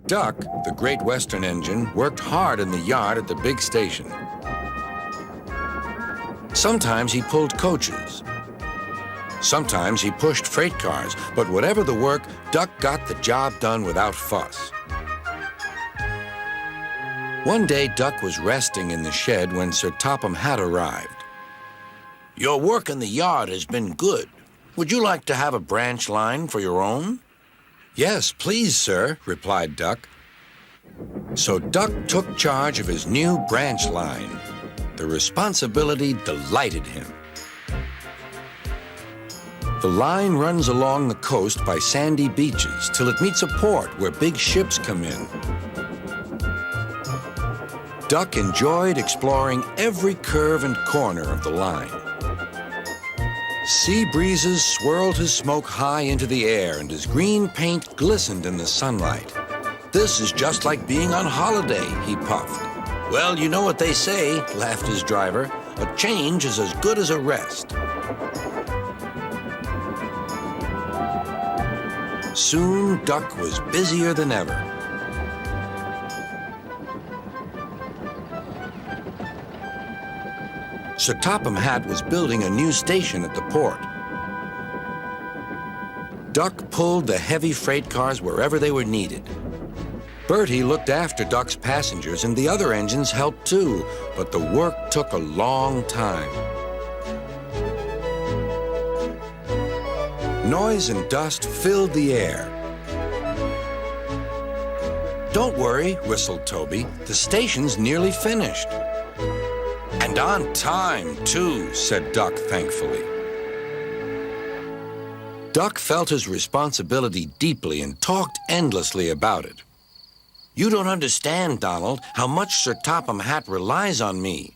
Duck, the Great Western engine, worked hard in the yard at the big station. Sometimes he pulled coaches. Sometimes he pushed freight cars, but whatever the work, Duck got the job done without fuss. One day, Duck was resting in the shed when Sir Topham Hatt arrived. "Your work in the yard has been good. Would you like to have a branch line for your own?" "Yes, please, sir," replied Duck. So Duck took charge of his new branch line. The responsibility delighted him. The line runs along the coast by sandy beaches till it meets a port where big ships come in. Duck enjoyed exploring every curve and corner of the line. Sea breezes swirled his smoke high into the air, and his green paint glistened in the sunlight. "This is just like being on holiday," he puffed. "Well, you know what they say," laughed his driver. "A change is as good as a rest." Soon, Duck was busier than ever. Sir Topham Hatt was building a new station at the port. Duck pulled the heavy freight cars wherever they were needed. Bertie looked after Duck's passengers, and the other engines helped too, but the work took a long time. Noise and dust filled the air. "Don't worry," whistled Toby. "The station's nearly finished." "And on time, too," said Duck thankfully. Duck felt his responsibility deeply and talked endlessly about it. "You don't understand, Donald, how much Sir Topham Hatt relies on me."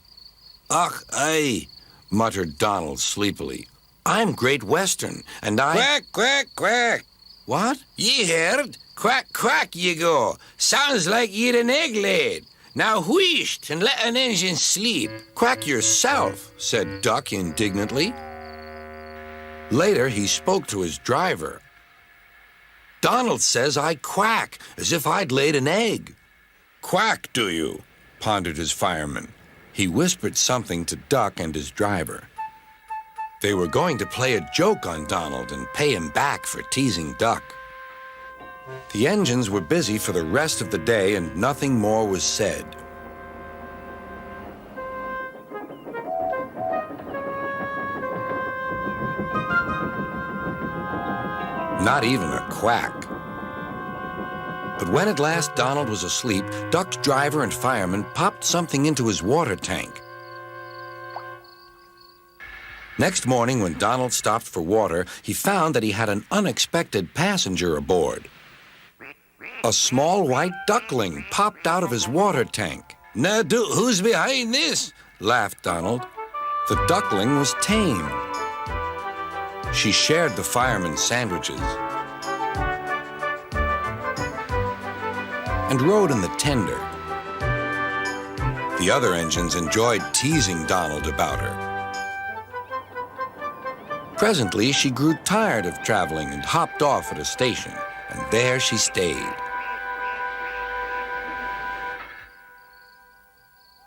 "Ach, aye," muttered Donald sleepily. "I'm Great Western, and I—" "Quack, quack, quack." "What?" "Ye heard? Quack, quack, ye go. Sounds like ye'd an egg laid. Now wheesht and let an engine sleep." "Quack yourself," said Duck indignantly. Later, he spoke to his driver. "Donald says I quack, as if I'd laid an egg." "Quack, do you?" pondered his fireman. He whispered something to Duck and his driver. They were going to play a joke on Donald and pay him back for teasing Duck. The engines were busy for the rest of the day, and nothing more was said. Not even a quack. But when at last Donald was asleep, Duck's driver and fireman popped something into his water tank. Next morning, when Donald stopped for water, he found that he had an unexpected passenger aboard. A small white duckling popped out of his water tank. "Now, who's behind this?" laughed Donald. The duckling was tame. She shared the fireman's sandwiches and rode in the tender. The other engines enjoyed teasing Donald about her. Presently, she grew tired of traveling and hopped off at a station, and there she stayed.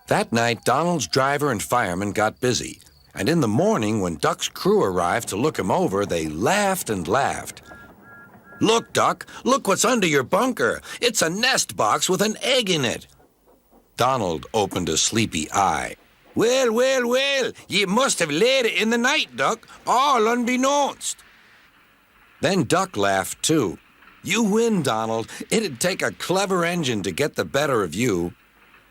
That night, Donald's driver and fireman got busy, and in the morning, when Duck's crew arrived to look him over, they laughed and laughed. "Look, Duck, look what's under your bunker. It's a nest box with an egg in it." Donald opened a sleepy eye. "Well, well, well, ye must have laid it in the night, Duck, all unbeknownst." Then Duck laughed, too. "You win, Donald. It'd take a clever engine to get the better of you."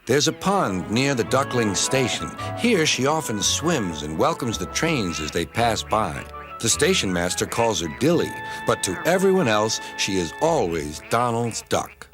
There's a pond near the duckling station. Here she often swims and welcomes the trains as they pass by. The station master calls her Dilly, but to everyone else, she is always Donald's duck.